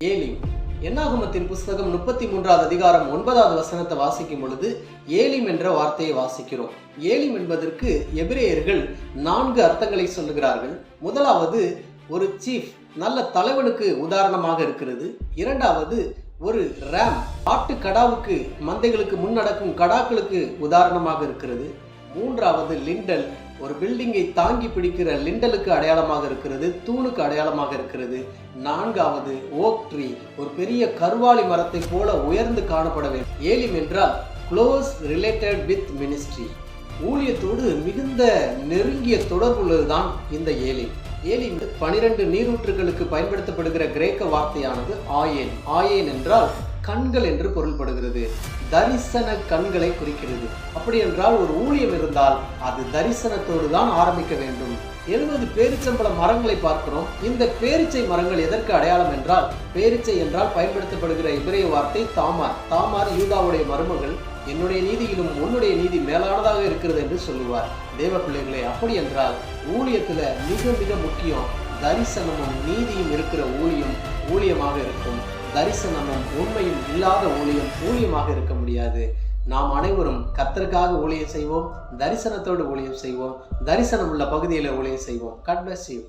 ஏலிம். என்னாகமத்தின் புஸ்தகம் 33வது அதிகாரம் 9வது வசனத்தை வாசிக்கும் பொழுது ஏலிம் என்ற வார்த்தையை வாசிக்கிறோம். ஏலிம் என்பதற்கு எபிரேயர்கள் 4 அர்த்தங்களை சொல்லுகிறார்கள். முதலாவது, ஒரு சீஃப், நல்ல தலைவனுக்கு உதாரணமாக இருக்கிறது. இரண்டாவது, ஒரு ரேம், ஆட்டு கடாவுக்கு, மந்தைகளுக்கு முன்னடக்கும் கடாக்களுக்கு உதாரணமாக இருக்கிறது. மூன்றாவது, லிண்டல், ஒரு பில்டிங்கை தாங்கி பிடிக்கிற லிண்டலுக்கு அடையாளமாக இருக்கிறது, தூணுக்கு அடையாளமாக இருக்கிறது. நான்காவது, ஓக் ட்ரீ, ஒரு பெரிய கருவாளி மரத்தை போல உயர்ந்து காணப்பட வேண்டும். ஏலிம் என்றால் க்ளோஸ் ரிலேட்டட் வித் மினிஸ்ட்ரி, ஊழியத்தோடு மிகுந்த நெருங்கிய தொடர்புள்ளதுதான் இந்த ஏலிம். ஏலிம் 12 நீரூற்றுகளுக்கு பயன்படுத்தப்படுகிற கிரேக்க வார்த்தையானது ஆயேன். ஆயேன் என்றால் கண்கள் என்று பொருள்படுகிறது. தரிசன கண்களை குறிக்கிறது. அப்படி என்றால் ஒரு ஊழியம் இருந்தால் அது தரிசனத்தோடு தான் ஆரம்பிக்க வேண்டும். 70 பேரிச்சம்பழ மரங்களை பார்க்கிறோம். இந்த பேரிச்சை மரங்கள் எதற்கு அடையாளம் என்றால், பேரிச்சை என்றால் பயன்படுத்தப்படுகிற எபிரேய வார்த்தை தாமார். தாமார் யூதாவுடைய மருமகள். என்னுடைய நீதியிலும் உன்னுடைய நீதி மேலானதாக இருக்கிறது என்று சொல்லுவார். தேவ பிள்ளைகளே, அப்படி என்றால் ஊழியத்துல மிக மிக முக்கியம் தரிசனமும் நீதியும் இருக்கிற ஊழியமாக இருக்கும். தரிசனமும் உண்மையும் இல்லாத ஊழியமாக இருக்க முடியாது. நாம் அனைவரும் கர்த்தருக்காக ஊழியம் செய்வோம், தரிசனத்தோடு ஊழியம் செய்வோம், தரிசனம் உள்ள பகுதியில் ஊழியம் செய்வோம். God bless you.